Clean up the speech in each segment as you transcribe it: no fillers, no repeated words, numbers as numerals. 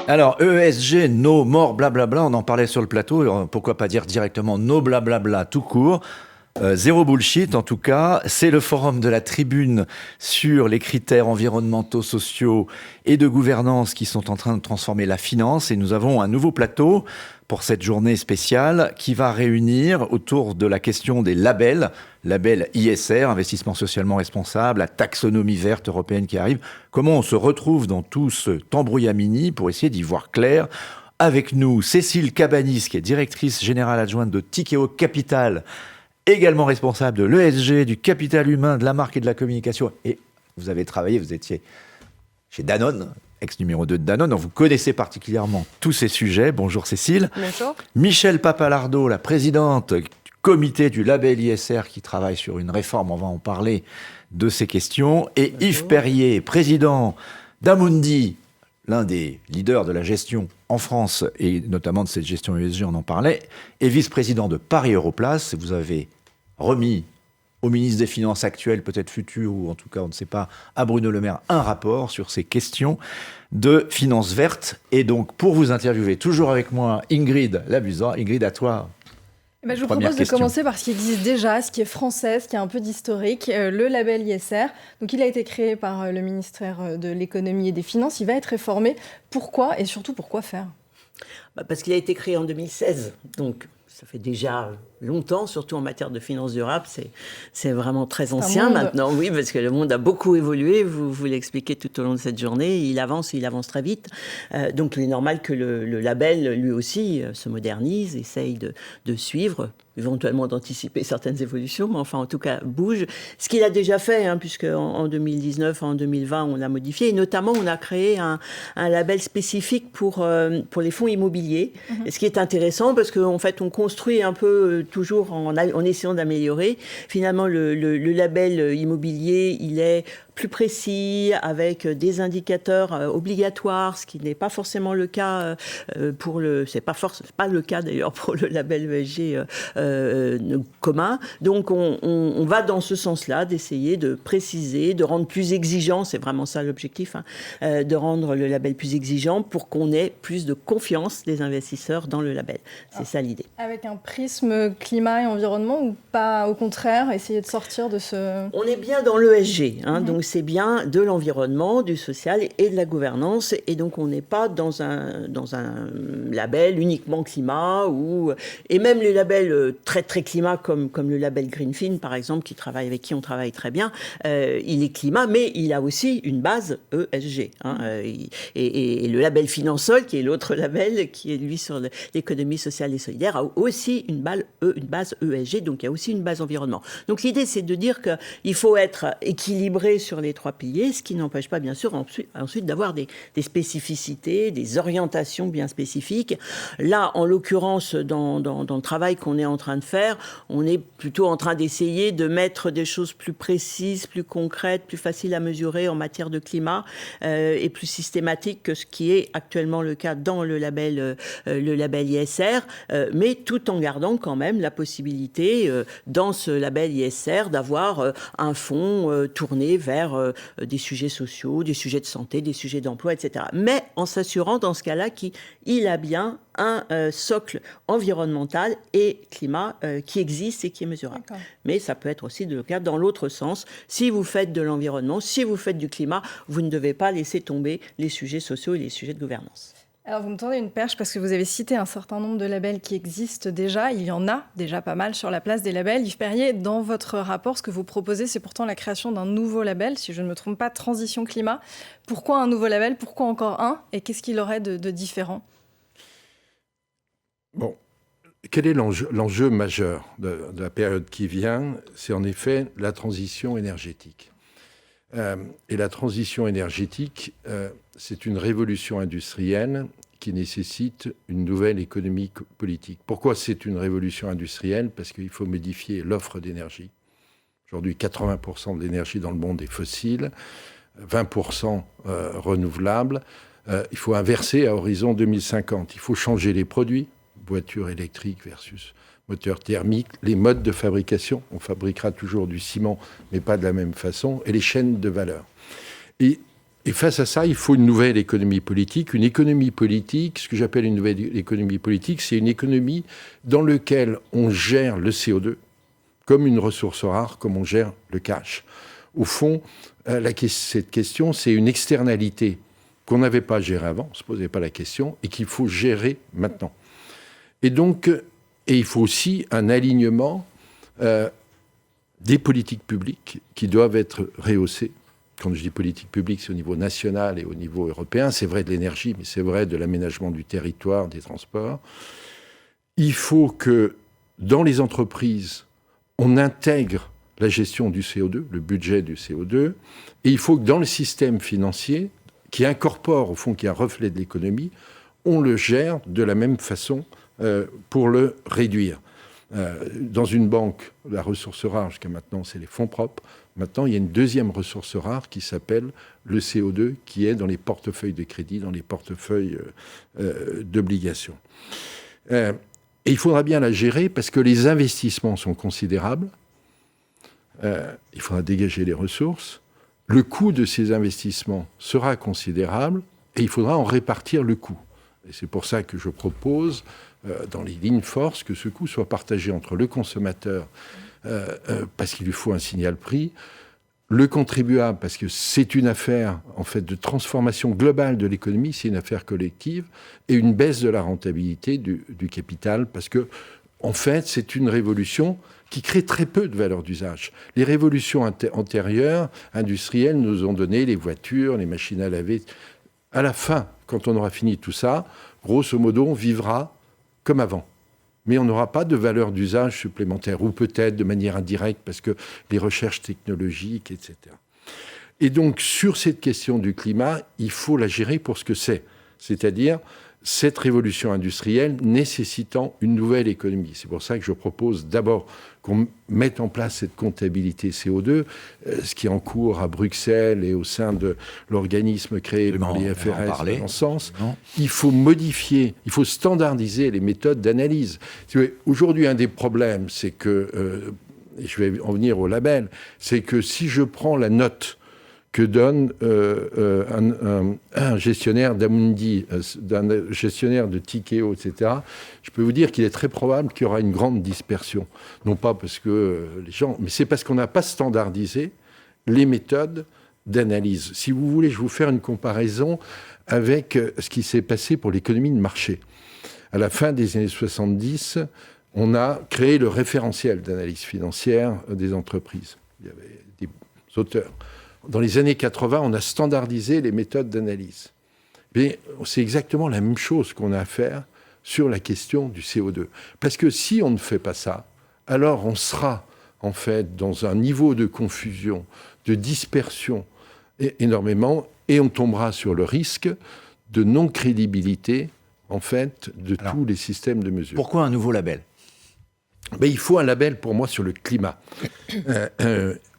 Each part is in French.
Alors, ESG, no more blablabla, on en parlait sur le plateau, pourquoi pas dire directement no blablabla tout court. Zéro bullshit, en tout cas. C'est le forum de la Tribune sur les critères environnementaux, sociaux et de gouvernance qui sont en train de transformer la finance. Et nous avons un nouveau plateau pour cette journée spéciale qui va réunir autour de la question des labels. Label ISR, investissement socialement responsable, la taxonomie verte européenne qui arrive. Comment on se retrouve dans tout ce tambrouillamini pour essayer d'y voir clair. Avec nous, Cécile Cabanis, qui est directrice générale adjointe de Tikeo Capital, également responsable de l'ESG, du capital humain, de la marque et de la communication. Et vous avez travaillé, vous étiez chez Danone, ex-numéro 2 de Danone, donc vous connaissez particulièrement tous ces sujets. Bonjour Cécile. Bonjour. Michèle Papalardo, la présidente du comité du label ISR qui travaille sur une réforme, on va en parler de ces questions. Et bonjour. Yves Perrier, président d'Amundi, l'un des leaders de la gestion en France, et notamment de cette gestion ESG, on en parlait, et vice-président de Paris Europlace. Vous avez remis au ministre des Finances actuel, peut-être futur, ou en tout cas, on ne sait pas, à Bruno Le Maire, un rapport sur ces questions de finances vertes. Et donc, pour vous interviewer, toujours avec moi, Ingrid Labuzard. Ingrid, à toi. Je vous propose de commencer par ce qui existe déjà, ce qui est français, ce qui a un peu d'historique, le label ISR. Donc, il a été créé par le ministère de l'Économie et des Finances. Il va être réformé. Pourquoi et surtout pourquoi faire ? Parce qu'il a été créé en 2016, donc ça fait déjà longtemps, surtout en matière de finances durables, c'est vraiment très ancien maintenant, oui, parce que le monde a beaucoup évolué, vous l'expliquez tout au long de cette journée, il avance très vite, donc il est normal que le label, lui aussi, se modernise, essaye de suivre, éventuellement d'anticiper certaines évolutions, mais enfin en tout cas bouge, ce qu'il a déjà fait, puisque en 2019, en 2020, on l'a modifié, et notamment on a créé un label spécifique pour les fonds immobiliers, et ce qui est intéressant, parce qu'en fait on construit un peu toujours en essayant d'améliorer. Finalement, le label immobilier, il est plus précis, avec des indicateurs obligatoires, ce qui n'est pas forcément le cas c'est pas le cas d'ailleurs pour le label ESG commun. Donc on va dans ce sens-là, d'essayer de préciser, de rendre plus exigeant, c'est vraiment ça l'objectif, de rendre le label plus exigeant pour qu'on ait plus de confiance des investisseurs dans le label. C'est ça l'idée. Avec un prisme climat et environnement ou pas, au contraire, essayer de sortir de ce... On est bien dans l'ESG, donc c'est bien de l'environnement, du social et de la gouvernance, et donc on n'est pas dans un label uniquement climat, et même les labels très très climat comme le label Greenfin par exemple, avec qui on travaille très bien, il est climat, mais il a aussi une base ESG, et le label Finansol, qui est l'autre label, qui est lui sur l'économie sociale et solidaire, a aussi une base ESG, donc il y a aussi une base environnement. Donc l'idée c'est de dire qu'il faut être équilibré sur les trois piliers, ce qui n'empêche pas bien sûr ensuite d'avoir des spécificités, des orientations bien spécifiques. Là, en l'occurrence, dans le travail qu'on est en train de faire, on est plutôt en train d'essayer de mettre des choses plus précises, plus concrètes, plus faciles à mesurer en matière de climat et plus systématiques que ce qui est actuellement le cas dans le label ISR, mais tout en gardant quand même la possibilité dans ce label ISR d'avoir un fonds tourné vers des sujets sociaux, des sujets de santé, des sujets d'emploi, etc. Mais en s'assurant dans ce cas-là qu'il a bien un socle environnemental et climat qui existe et qui est mesurable. D'accord. Mais ça peut être aussi le cas dans l'autre sens. Si vous faites de l'environnement, si vous faites du climat, vous ne devez pas laisser tomber les sujets sociaux et les sujets de gouvernance. Alors vous me tendez une perche parce que vous avez cité un certain nombre de labels qui existent déjà. Il y en a déjà pas mal sur la place des labels. Yves Perrier, dans votre rapport, ce que vous proposez, c'est pourtant la création d'un nouveau label, si je ne me trompe pas, Transition Climat. Pourquoi un nouveau label ? Pourquoi encore un ? Et qu'est-ce qu'il aurait de différent ? Bon, quel est l'enjeu majeur de la période qui vient ? C'est en effet la transition énergétique. Et la transition énergétique, c'est une révolution industrielle qui nécessite une nouvelle économie politique. Pourquoi c'est une révolution industrielle ? Parce qu'il faut modifier l'offre d'énergie. Aujourd'hui, 80% de l'énergie dans le monde est fossile, 20% renouvelable. Il faut inverser à horizon 2050. Il faut changer les produits, voitures électriques versus moteurs thermiques, les modes de fabrication. On fabriquera toujours du ciment, mais pas de la même façon, et les chaînes de valeur. Et Et face à ça, il faut une nouvelle économie politique. Une économie politique, ce que j'appelle une nouvelle économie politique, c'est une économie dans laquelle on gère le CO2 comme une ressource rare, comme on gère le cash. Au fond, cette question, c'est une externalité qu'on n'avait pas gérée avant, on ne se posait pas la question, et qu'il faut gérer maintenant. Et donc, il faut aussi un alignement des politiques publiques qui doivent être rehaussées. Quand je dis politique publique, c'est au niveau national et au niveau européen. C'est vrai de l'énergie, mais c'est vrai de l'aménagement du territoire, des transports. Il faut que dans les entreprises, on intègre la gestion du CO2, le budget du CO2. Et il faut que dans le système financier, qui incorpore, au fond, qui est un reflet de l'économie, on le gère de la même façon pour le réduire. Dans une banque, la ressource rare, jusqu'à maintenant, c'est les fonds propres. Maintenant, il y a une deuxième ressource rare qui s'appelle le CO2, qui est dans les portefeuilles de crédit, dans les portefeuilles d'obligations. Et il faudra bien la gérer parce que les investissements sont considérables. Il faudra dégager les ressources. Le coût de ces investissements sera considérable et il faudra en répartir le coût. Et c'est pour ça que je propose, dans les lignes forces, que ce coût soit partagé entre le consommateur, parce qu'il lui faut un signal prix, le contribuable, parce que c'est une affaire en fait de transformation globale de l'économie, c'est une affaire collective, et une baisse de la rentabilité du capital, parce que en fait, c'est une révolution qui crée très peu de valeur d'usage. Les révolutions antérieures, industrielles, nous ont donné les voitures, les machines à laver. À la fin, quand on aura fini tout ça, grosso modo, on vivra comme avant. Mais on n'aura pas de valeur d'usage supplémentaire, ou peut-être de manière indirecte, parce que les recherches technologiques, etc. Et donc, sur cette question du climat, il faut la gérer pour ce que c'est. C'est-à-dire cette révolution industrielle nécessitant une nouvelle économie. C'est pour ça que je propose d'abord qu'on mette en place cette comptabilité CO2, ce qui est en cours à Bruxelles et au sein de l'organisme créé par l'IFRS dans ce sens. Il faut modifier, il faut standardiser les méthodes d'analyse. Aujourd'hui, un des problèmes, c'est que, et je vais en venir au label, c'est que si je prends la note que donne un gestionnaire d'Amundi, d'un gestionnaire de Tikeo, etc., je peux vous dire qu'il est très probable qu'il y aura une grande dispersion. Non pas parce que les gens... Mais c'est parce qu'on n'a pas standardisé les méthodes d'analyse. Si vous voulez, je vais vous faire une comparaison avec ce qui s'est passé pour l'économie de marché. À la fin des années 70, on a créé le référentiel d'analyse financière des entreprises. Il y avait des auteurs. Dans les années 80, on a standardisé les méthodes d'analyse. Mais c'est exactement la même chose qu'on a à faire sur la question du CO2. Parce que si on ne fait pas ça, alors on sera en fait dans un niveau de confusion, de dispersion énormément, et on tombera sur le risque de non-crédibilité en fait de tous les systèmes de mesure. Pourquoi un nouveau label ? Il faut un label pour moi sur le climat.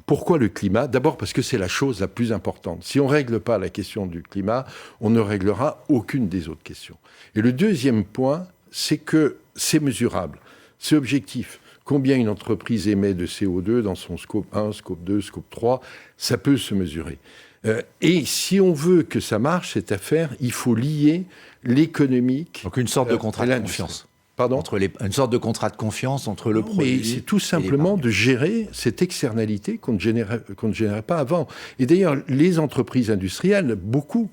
Pourquoi le climat ? D'abord parce que c'est la chose la plus importante. Si on ne règle pas la question du climat, on ne réglera aucune des autres questions. Et le deuxième point, c'est que c'est mesurable, c'est objectif. Combien une entreprise émet de CO2 dans son scope 1, scope 2, scope 3, ça peut se mesurer. Et si on veut que ça marche, cette affaire, il faut lier l'économique... Donc une sorte de contrat de confiance. Pardon ? Une sorte de contrat de confiance entre le produit. Mais c'est tout simplement de gérer cette externalité qu'on ne générait pas avant. Et d'ailleurs, les entreprises industrielles, beaucoup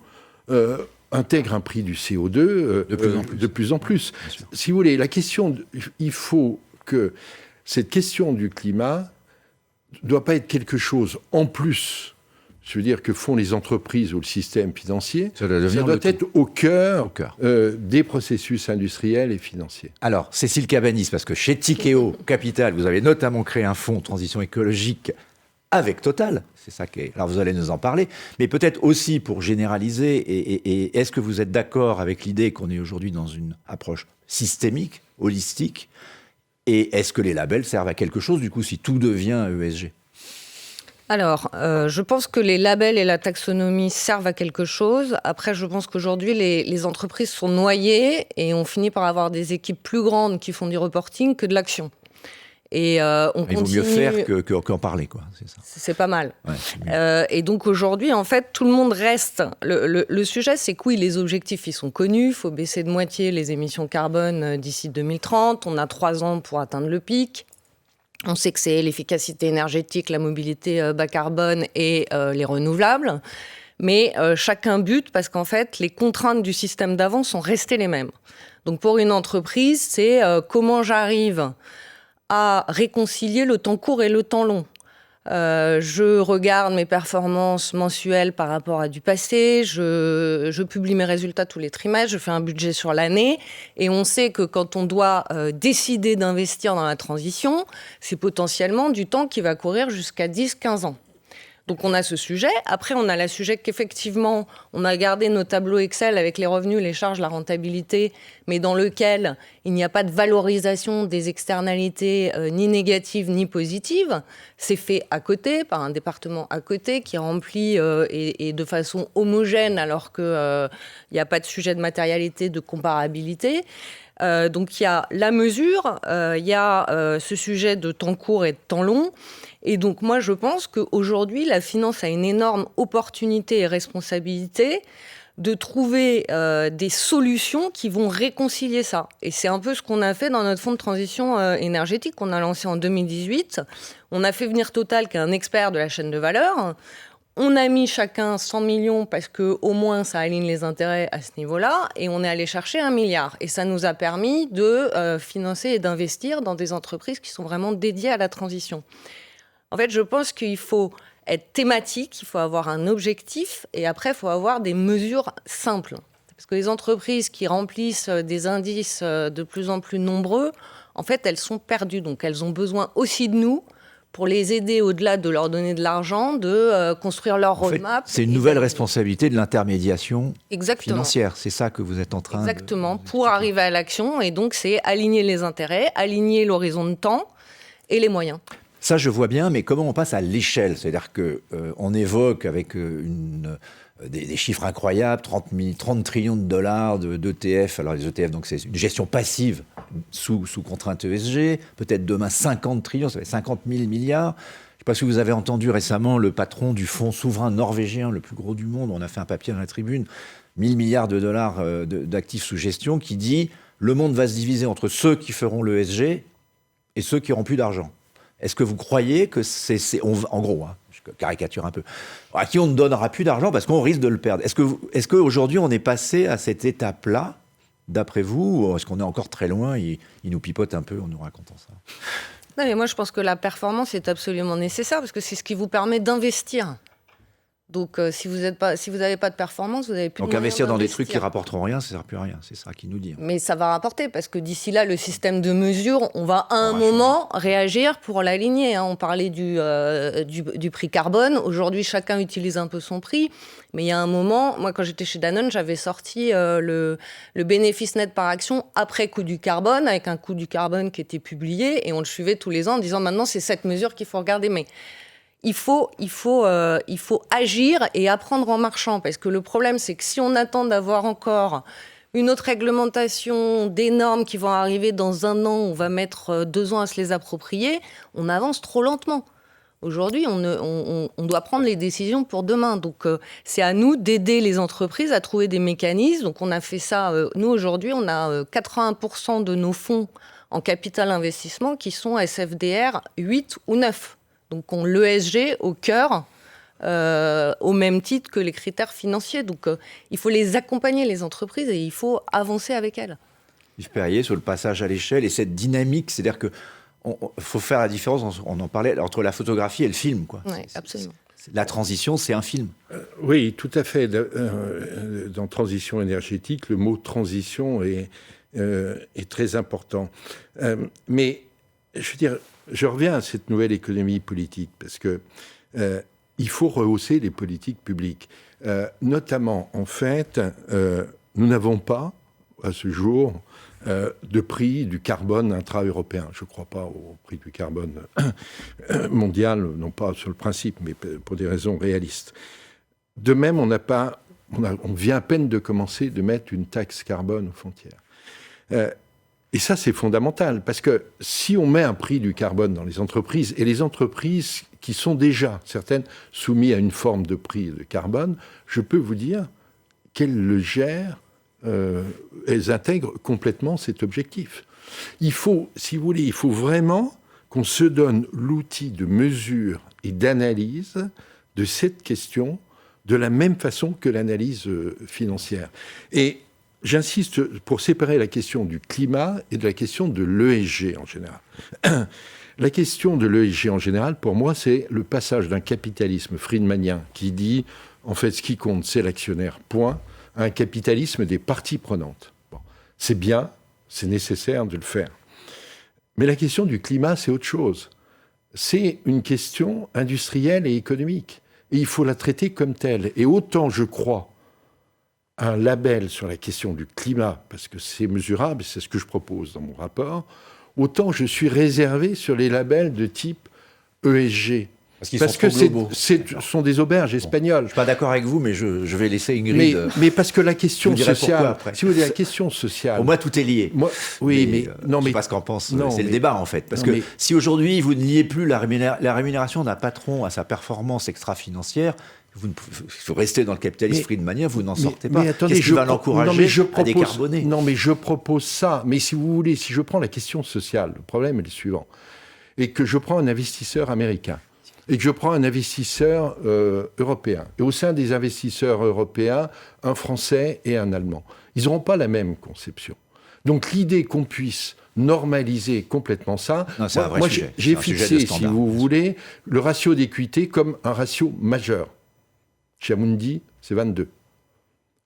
intègrent un prix du CO2 de plus en plus. Si vous voulez, il faut que cette question du climat ne doit pas être quelque chose en plus. Je veux dire, que font les entreprises ou le système financier, ça doit être au cœur des processus industriels et financiers. Alors, Cécile Cabanis, parce que chez Tikeo Capital, vous avez notamment créé un fonds de transition écologique avec Total. C'est ça qui est... Alors, vous allez nous en parler. Mais peut-être aussi pour généraliser, et est-ce que vous êtes d'accord avec l'idée qu'on est aujourd'hui dans une approche systémique, holistique, et est-ce que les labels servent à quelque chose, du coup, si tout devient ESG ? Alors, je pense que les labels et la taxonomie servent à quelque chose. Après, je pense qu'aujourd'hui, les entreprises sont noyées et on finit par avoir des équipes plus grandes qui font du reporting que de l'action. Et on Il continue... vaut mieux faire qu'en parler, quoi. C'est ça. C'est pas mal. Ouais, et donc aujourd'hui, en fait, tout le monde reste. Le sujet, c'est que oui, les objectifs, ils sont connus. Il faut baisser de moitié les émissions carbone d'ici 2030. On a 3 ans pour atteindre le pic. On sait que c'est l'efficacité énergétique, la mobilité bas carbone et les renouvelables. Mais chacun bute parce qu'en fait, les contraintes du système d'avant sont restées les mêmes. Donc pour une entreprise, c'est comment j'arrive à réconcilier le temps court et le temps long. Je regarde mes performances mensuelles par rapport à du passé, je publie mes résultats tous les trimestres, je fais un budget sur l'année, et on sait que quand on doit décider d'investir dans la transition, c'est potentiellement du temps qui va courir jusqu'à 10-15 ans. Donc on a ce sujet. Après, on a le sujet qu'effectivement, on a gardé nos tableaux Excel avec les revenus, les charges, la rentabilité, mais dans lequel il n'y a pas de valorisation des externalités ni négatives ni positives. C'est fait à côté, par un département à côté qui remplit et de façon homogène alors qu'il n'y a pas de sujet de matérialité, de comparabilité. Donc il y a la mesure, il y a ce sujet de temps court et de temps long. Et donc moi je pense qu'aujourd'hui la finance a une énorme opportunité et responsabilité de trouver des solutions qui vont réconcilier ça. Et c'est un peu ce qu'on a fait dans notre fonds de transition énergétique qu'on a lancé en 2018. On a fait venir Total, qui est un expert de la chaîne de valeur. On a mis chacun 100 millions parce qu'au moins ça aligne les intérêts à ce niveau-là, et on est allé chercher 1 milliard. Et ça nous a permis de financer et d'investir dans des entreprises qui sont vraiment dédiées à la transition. En fait, je pense qu'il faut être thématique, il faut avoir un objectif, et après, il faut avoir des mesures simples. Parce que les entreprises qui remplissent des indices de plus en plus nombreux, en fait, elles sont perdues. Donc, elles ont besoin aussi de nous pour les aider, au-delà de leur donner de l'argent, de construire leur roadmap. C'est une nouvelle responsabilité de l'intermédiation Exactement. financière. C'est ça que vous êtes en train Exactement, pour arriver à l'action. Et donc, c'est aligner les intérêts, aligner l'horizon de temps et les moyens. Ça, je vois bien, mais comment on passe à l'échelle ? C'est-à-dire qu'on évoque avec des chiffres incroyables, 30 trillions de dollars d'ETF. Alors les ETF, donc c'est une gestion passive sous contrainte ESG. Peut-être demain 50 trillions, ça fait 50 000 milliards. Je ne sais pas si vous avez entendu récemment le patron du fonds souverain norvégien, le plus gros du monde, on a fait un papier dans la tribune, 1000 milliards de dollars d'actifs sous gestion, qui dit « Le monde va se diviser entre ceux qui feront l'ESG et ceux qui n'auront plus d'argent ». Est-ce que vous croyez que en gros, hein, je caricature un peu, à qui on ne donnera plus d'argent parce qu'on risque de le perdre ? Est-ce qu'aujourd'hui on est passé à cette étape-là, d'après vous, ou est-ce qu'on est encore très loin ? Il nous pipote un peu en nous racontant ça. Non, mais moi je pense que la performance est absolument nécessaire parce que c'est ce qui vous permet d'investir. Donc, si vous n'avez pas de performance, vous n'avez plus de moyens investir dans des d'investir. trucs qui rapporteront rien, ça ne sert plus à rien. C'est ça qu'il nous dit. Mais ça va rapporter, parce que d'ici là, le système de mesure, on va à un moment réagir pour l'aligner. On parlait du prix carbone. Aujourd'hui, chacun utilise un peu son prix. Mais il y a un moment, moi, quand j'étais chez Danone, j'avais sorti le bénéfice net par action après coût du carbone, avec un coût du carbone qui était publié. Et on le suivait tous les ans en disant, maintenant, c'est cette mesure qu'il faut regarder. Mais il faut agir et apprendre en marchant. Parce que le problème, c'est que si on attend d'avoir encore une autre réglementation, des normes qui vont arriver dans 1 an, on va mettre 2 ans à se les approprier, on avance trop lentement. Aujourd'hui, on doit prendre les décisions pour demain. Donc, c'est à nous d'aider les entreprises à trouver des mécanismes. Donc, on a fait ça. Nous, aujourd'hui, on a 81% de nos fonds en capital investissement qui sont SFDR 8 ou 9. Donc, on l'ESG au cœur, au même titre que les critères financiers. Donc, il faut les accompagner, les entreprises, et il faut avancer avec elles. Yves Perrier, sur le passage à l'échelle et cette dynamique, c'est-à-dire qu'il faut faire la différence, on en parlait, entre la photographie et le film, quoi. Oui, absolument. La transition, c'est un film. Oui, tout à fait. Dans transition énergétique, le mot transition est très important. Mais, je veux dire, je reviens à cette nouvelle économie politique, parce que il faut rehausser les politiques publiques. Notamment, en fait, nous n'avons pas, à ce jour, de prix du carbone intra-européen. Je ne crois pas au prix du carbone mondial, non pas sur le principe, mais pour des raisons réalistes. De même, on vient à peine de commencer de mettre une taxe carbone aux frontières. Et ça, c'est fondamental, parce que si on met un prix du carbone dans les entreprises, et les entreprises qui sont déjà, certaines, soumises à une forme de prix de carbone, je peux vous dire qu'elles le gèrent, elles intègrent complètement cet objectif. Il faut, si vous voulez, il faut vraiment qu'on se donne l'outil de mesure et d'analyse de cette question de la même façon que l'analyse financière. Et j'insiste pour séparer la question du climat et de la question de l'ESG en général. La question de l'ESG en général, pour moi, c'est le passage d'un capitalisme friedmanien qui dit, en fait, ce qui compte, c'est l'actionnaire, point, à un capitalisme des parties prenantes. Bon, c'est bien, c'est nécessaire de le faire. Mais la question du climat, c'est autre chose. C'est une question industrielle et économique. Et il faut la traiter comme telle. Et autant je crois un label sur la question du climat, parce que c'est mesurable, c'est ce que je propose dans mon rapport, autant je suis réservé sur les labels de type ESG. Parce que ce sont des auberges espagnoles. Je ne suis pas d'accord avec vous, mais je vais laisser Ingrid... Mais parce que la question sociale... Si vous voulez, la question sociale... Pour moi, tout est lié. Oui, mais non, je ne sais pas ce qu'en pense. C'est le débat, en fait. Parce que si aujourd'hui, vous ne liez plus la rémunération d'un patron à sa performance extra-financière, il faut rester dans le capitalisme friedmanien, vous n'en sortez pas. Qu'est-ce qui va l'encourager à décarboner ? Non, mais je propose ça. Mais si vous voulez, si je prends la question sociale, le problème est le suivant. Et que je prends un investisseur américain, et que je prends un investisseur européen, et au sein des investisseurs européens, un Français et un Allemand. Ils n'auront pas la même conception. Donc l'idée qu'on puisse normaliser complètement ça, moi j'ai fixé, si vous voulez, le ratio d'équité comme un ratio majeur. Chez Amundi, c'est 22.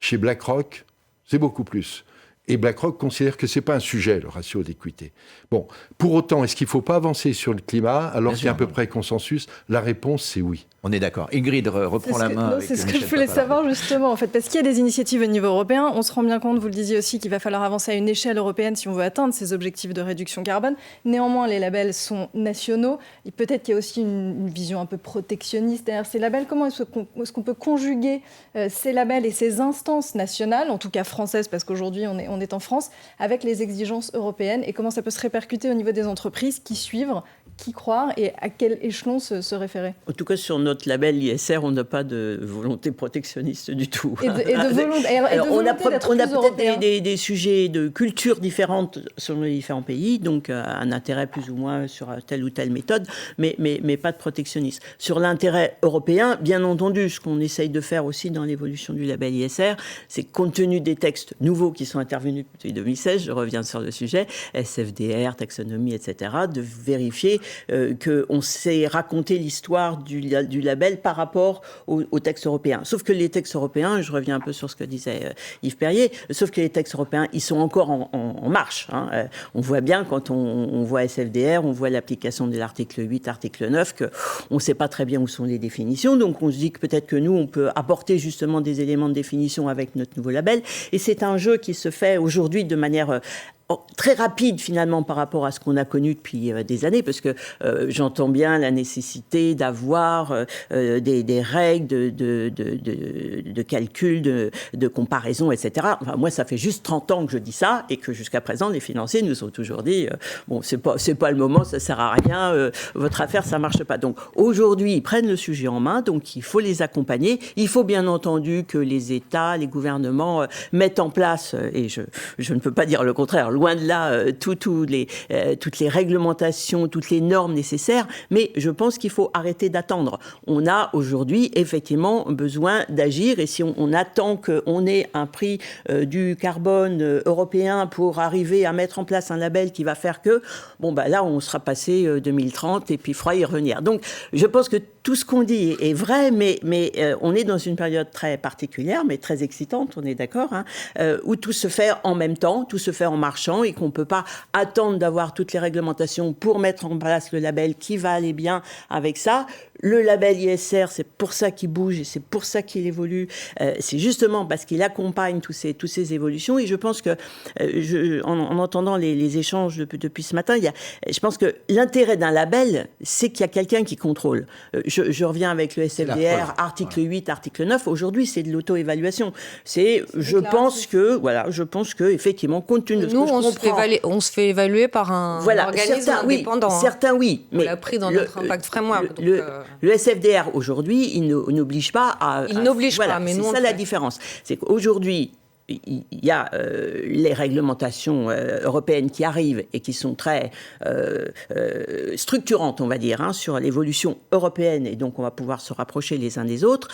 Chez BlackRock, c'est beaucoup plus. Et BlackRock considère que ce n'est pas un sujet, le ratio d'équité. Bon, pour autant, est-ce qu'il ne faut pas avancer sur le climat alors qu'il y a à peu près consensus ? La réponse, c'est oui. On est d'accord. Ingrid reprend la main. C'est ce que je voulais savoir justement, en fait, parce qu'il y a des initiatives au niveau européen. On se rend bien compte, vous le disiez aussi, qu'il va falloir avancer à une échelle européenne si on veut atteindre ces objectifs de réduction carbone. Néanmoins, les labels sont nationaux. Et peut-être qu'il y a aussi une vision un peu protectionniste derrière ces labels. Comment est-ce qu'on peut conjuguer ces labels et ces instances nationales, en tout cas françaises, parce qu'aujourd'hui on est en France, avec les exigences européennes, et comment ça peut se répercuter au niveau des entreprises, qui suivre, qui croire et à quel échelon se référer ? En tout cas, sur notre label ISR, on n'a pas de volonté protectionniste du tout. Et de volonté d'être plus européen. Des sujets de culture différentes selon les différents pays, donc un intérêt plus ou moins sur telle ou telle méthode, mais pas de protectionnisme. Sur l'intérêt européen, bien entendu, ce qu'on essaye de faire aussi dans l'évolution du label ISR, c'est compte tenu des textes nouveaux qui sont intervenus depuis 2016, je reviens sur le sujet, SFDR, taxonomie, etc., de vérifier qu'on sait raconter l'histoire du label par rapport aux textes européens. Sauf que les textes européens, je reviens un peu sur ce que disait Yves Perrier, sauf que les textes européens, ils sont encore en marche. Hein. On voit bien quand on voit SFDR, on voit l'application de l'article 8, article 9, qu'on ne sait pas très bien où sont les définitions. Donc on se dit que peut-être que nous, on peut apporter justement des éléments de définition avec notre nouveau label. Et c'est un jeu qui se fait aujourd'hui de manière très rapide finalement par rapport à ce qu'on a connu depuis des années, parce que j'entends bien la nécessité d'avoir des règles de calcul, de comparaison, etc. Enfin, moi, ça fait juste 30 ans que je dis ça, et que jusqu'à présent, les financiers nous ont toujours dit bon, c'est pas le moment, ça sert à rien, votre affaire, ça marche pas. Donc aujourd'hui, ils prennent le sujet en main, donc il faut les accompagner. Il faut bien entendu que les États, les gouvernements mettent en place, et je ne peux pas dire le contraire, loin de là, toutes les réglementations, toutes les normes nécessaires, mais je pense qu'il faut arrêter d'attendre. On a aujourd'hui effectivement besoin d'agir, et si on attend qu'on ait un prix du carbone européen pour arriver à mettre en place un label qui va faire que, bon bah là on sera passé 2030 et puis il faudra y revenir. Donc je pense que tout ce qu'on dit est vrai, mais on est dans une période très particulière, mais très excitante, on est d'accord, hein, où tout se fait en même temps, tout se fait en marchant, et qu'on ne peut pas attendre d'avoir toutes les réglementations pour mettre en place le label qui va aller bien avec ça. Le label ISR, c'est pour ça qu'il bouge et c'est pour ça qu'il évolue. C'est justement parce qu'il accompagne toutes ces évolutions. Et je pense que, en entendant les échanges depuis ce matin, je pense que l'intérêt d'un label, c'est qu'il y a quelqu'un qui contrôle. Je je reviens avec le SFDR, article 8, article 9. Aujourd'hui, c'est de l'auto-évaluation. Je pense que effectivement, compte tenu de ce que je comprends... on se fait évaluer par un organisme indépendant. Certains, oui. Mais on l'a pris dans notre impact framework. Le SFDR, aujourd'hui, il n'oblige pas à... Il n'oblige pas, mais nous, c'est ça la différence. C'est qu'aujourd'hui, il y a les réglementations européennes qui arrivent et qui sont très structurantes, on va dire, sur l'évolution européenne, et donc on va pouvoir se rapprocher les uns des autres.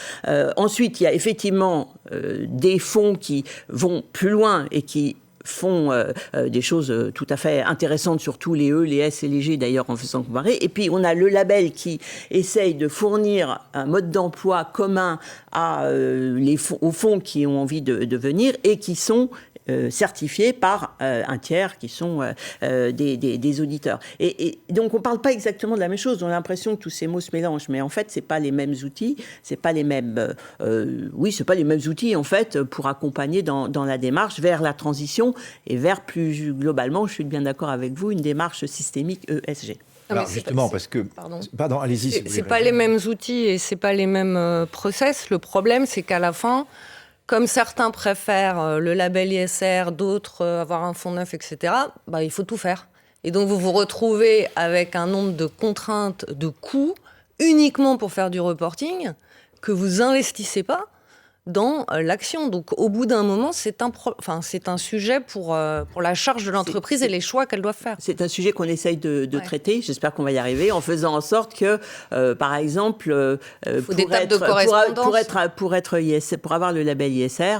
Ensuite, il y a effectivement des fonds qui vont plus loin et qui font des choses tout à fait intéressantes, surtout les E, les S et les G d'ailleurs en faisant comparer. Et puis on a le label qui essaye de fournir un mode d'emploi commun aux fonds qui ont envie de venir et qui sont certifiés par un tiers qui sont des auditeurs. Et donc on ne parle pas exactement de la même chose. On a l'impression que tous ces mots se mélangent, mais en fait c'est pas les mêmes outils, c'est pas les mêmes outils en fait pour accompagner dans la démarche vers la transition et vers plus globalement, je suis bien d'accord avec vous, une démarche systémique ESG. Alors justement, parce que... Pardon, allez-y. C'est pas les mêmes outils et c'est pas les mêmes process. Le problème, c'est qu'à la fin, comme certains préfèrent le label ISR, d'autres avoir un fonds neuf, etc., il faut tout faire. Et donc, vous vous retrouvez avec un nombre de contraintes, de coûts, uniquement pour faire du reporting, que vous investissez pas dans l'action. Donc, au bout d'un moment, c'est un sujet pour la charge de l'entreprise et les choix qu'elle doit faire. C'est un sujet qu'on essaye de traiter. J'espère qu'on va y arriver en faisant en sorte que, par exemple, pour avoir le label ISR,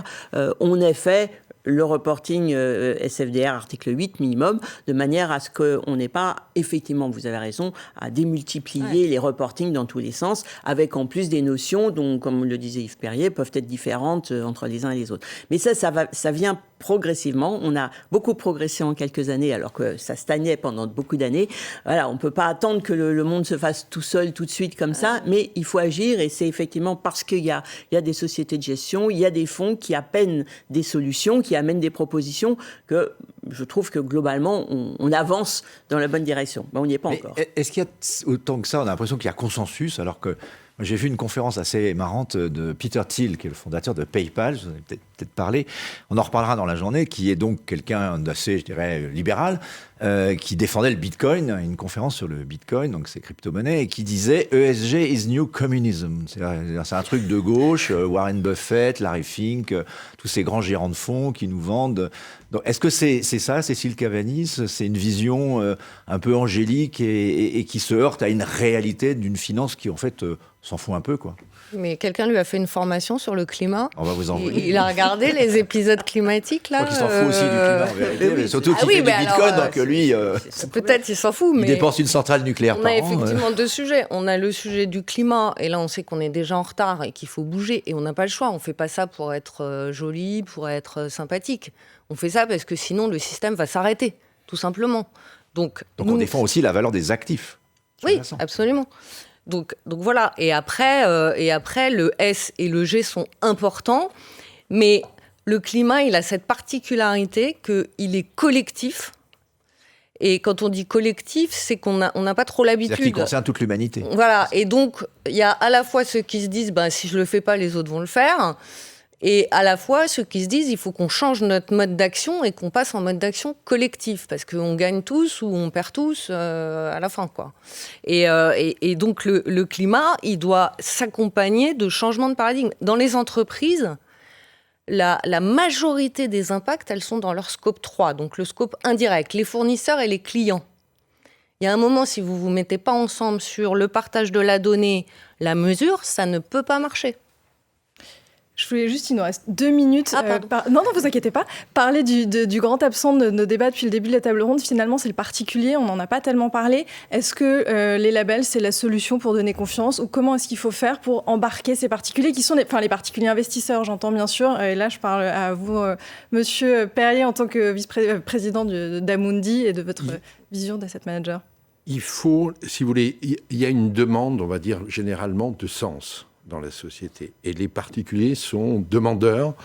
on ait fait le reporting SFDR article 8 minimum, de manière à ce qu'on n'ait pas, effectivement, vous avez raison, à démultiplier les reportings dans tous les sens, avec en plus des notions dont, comme le disait Yves Perrier, peuvent être différentes entre les uns et les autres. Mais ça vient progressivement. On a beaucoup progressé en quelques années, alors que ça stagnait pendant beaucoup d'années. Voilà, on ne peut pas attendre que le monde se fasse tout seul, tout de suite, comme ça, mais il faut agir, et c'est effectivement parce qu'il y a des sociétés de gestion, il y a des fonds qui appellent des solutions, qui amènent des propositions, que je trouve que globalement, on avance dans la bonne direction. On n'y est pas encore. Est-ce qu'il y a autant que ça, on a l'impression qu'il y a consensus, alors que j'ai vu une conférence assez marrante de Peter Thiel, qui est le fondateur de PayPal, je vous en ai peut-être parlé, on en reparlera dans la journée, qui est donc quelqu'un d'assez, je dirais, libéral, qui défendait le Bitcoin, une conférence sur le Bitcoin, donc ces crypto-monnaies, et qui disait « ESG is new communism ». C'est un truc de gauche, Warren Buffett, Larry Fink, tous ces grands gérants de fonds qui nous vendent. Donc, est-ce que c'est ça, Cécile Cabanis? C'est une vision un peu angélique et qui se heurte à une réalité d'une finance qui, en fait, s'en fout un peu, quoi. Mais quelqu'un lui a fait une formation sur le climat. On va vous envoyer. Il a regardé les épisodes climatiques, là. Je crois qu'il s'en fout aussi du climat, en vérité. Mais surtout qu'il fait du Bitcoin, donc lui... peut-être il s'en fout, mais... Il dépense une centrale nucléaire par an. On a effectivement deux sujets. On a le sujet du climat, et là, on sait qu'on est déjà en retard et qu'il faut bouger. Et on n'a pas le choix. On ne fait pas ça pour être joli, pour être sympathique. On fait ça parce que sinon, le système va s'arrêter, tout simplement. Donc on défend aussi la valeur des actifs. Oui, absolument. Donc voilà. Et après, le S et le G sont importants, mais le climat, il a cette particularité qu'il est collectif. Et quand on dit collectif, c'est qu'on n'a pas trop l'habitude. C'est-à-dire qu'il concerne toute l'humanité. Voilà. Et donc, il y a à la fois ceux qui se disent, si je le fais pas, les autres vont le faire. Et à la fois, ceux qui se disent il faut qu'on change notre mode d'action et qu'on passe en mode d'action collectif, parce qu'on gagne tous ou on perd tous à la fin, quoi. Et donc, le climat, il doit s'accompagner de changements de paradigme. Dans les entreprises, la majorité des impacts, elles sont dans leur scope 3, donc le scope indirect, les fournisseurs et les clients. Il y a un moment, si vous ne vous mettez pas ensemble sur le partage de la donnée, la mesure, ça ne peut pas marcher. Je voulais juste, il nous reste 2 minutes. Non, vous inquiétez pas. Parler du grand absent de nos débats depuis le début de la table ronde, finalement, c'est le particulier. On n'en a pas tellement parlé. Est-ce que les labels, c'est la solution pour donner confiance, ou comment est-ce qu'il faut faire pour embarquer ces particuliers qui sont les particuliers investisseurs, j'entends bien sûr. Et là, je parle à vous, Monsieur Perrier, en tant que vice-président d'Amundi et de votre vision d'asset manager. Il faut, si vous voulez, il y a une demande, on va dire, généralement de sens dans la société. Et les particuliers sont demandeurs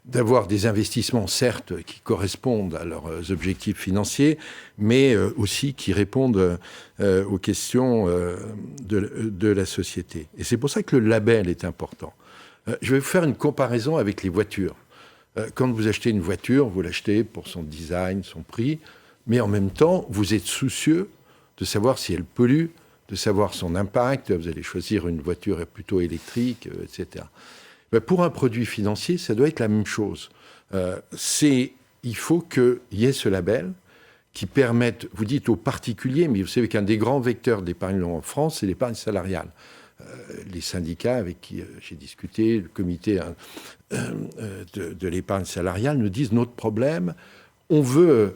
d'avoir des investissements, certes, qui correspondent à leurs objectifs financiers, mais aussi qui répondent aux questions de la société. Et c'est pour ça que le label est important. Je vais vous faire une comparaison avec les voitures. Quand vous achetez une voiture, vous l'achetez pour son design, son prix, mais en même temps, vous êtes soucieux de savoir si elle pollue, de savoir son impact. Vous allez choisir une voiture plutôt électrique, etc. Pour un produit financier, ça doit être la même chose. Il faut qu'il y ait ce label qui permette, vous dites aux particuliers, mais vous savez qu'un des grands vecteurs d'épargne en France, c'est l'épargne salariale. Les syndicats avec qui j'ai discuté, le comité de l'épargne salariale, nous disent notre problème, on veut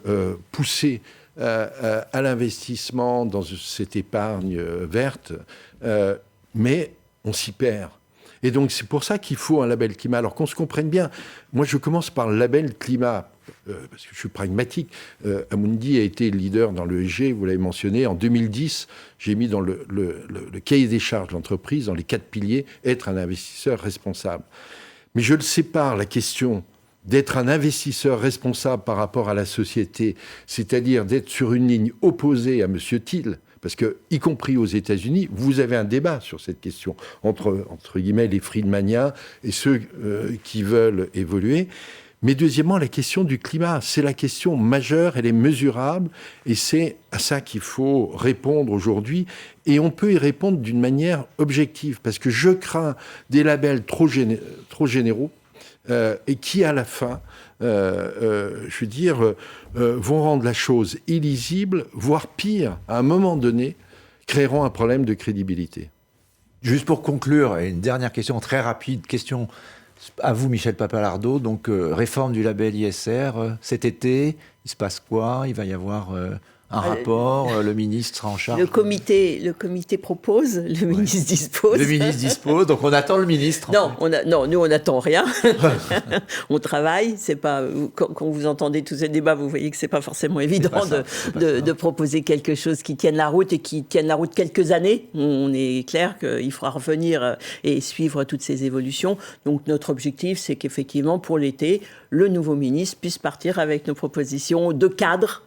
pousser à l'investissement dans cette épargne verte, mais on s'y perd. Et donc, c'est pour ça qu'il faut un label climat. Alors qu'on se comprenne bien, moi, je commence par le label climat, parce que je suis pragmatique. Amundi a été leader dans l'ESG, vous l'avez mentionné. En 2010, j'ai mis dans le cahier des charges de l'entreprise, dans les 4 piliers, être un investisseur responsable. Mais je le sépare, la question d'être un investisseur responsable par rapport à la société, c'est-à-dire d'être sur une ligne opposée à M. Thiel, parce que, y compris aux États-Unis, vous avez un débat sur cette question entre guillemets, les Friedmaniens et ceux qui veulent évoluer. Mais deuxièmement, la question du climat, c'est la question majeure, elle est mesurable, et c'est à ça qu'il faut répondre aujourd'hui. Et on peut y répondre d'une manière objective, parce que je crains des labels trop généraux, et qui, à la fin, je veux dire, vont rendre la chose illisible, voire pire, à un moment donné, créeront un problème de crédibilité. Juste pour conclure, une dernière question très rapide, question à vous, Michel Papalardo. Donc, réforme du label ISR, cet été, il se passe quoi? Il va y avoir un rapport, le ministre sera en charge. Le comité propose, le ministre dispose. Le ministre dispose, donc on attend le ministre. Non, nous on n'attend rien. On travaille. C'est pas quand vous entendez tous ces débats, vous voyez que c'est pas forcément évident de proposer quelque chose qui tienne la route et qui tienne la route quelques années. On est clair qu'il faudra revenir et suivre toutes ces évolutions. Donc notre objectif, c'est qu'effectivement pour l'été, le nouveau ministre puisse partir avec nos propositions de cadre.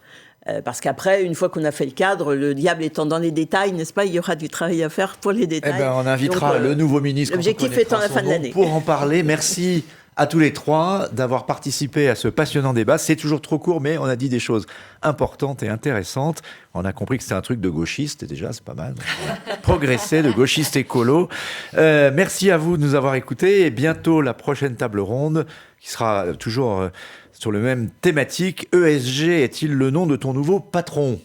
Parce qu'après, une fois qu'on a fait le cadre, le diable étant dans les détails, n'est-ce pas, il y aura du travail à faire pour les détails. Eh ben, on invitera le nouveau ministre. L'objectif étant la fin de l'année. Pour en parler, merci à tous les trois d'avoir participé à ce passionnant débat. C'est toujours trop court, mais on a dit des choses importantes et intéressantes. On a compris que c'était un truc de gauchiste, et déjà, c'est pas mal. Progresser, de gauchiste écolo. Merci à vous de nous avoir écoutés. Et bientôt, la prochaine table ronde, qui sera toujours sur le même thématique. ESG est-il le nom de ton nouveau patron?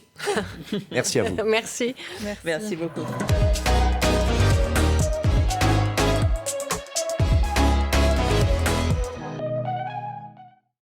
Merci à vous. Merci. Merci beaucoup.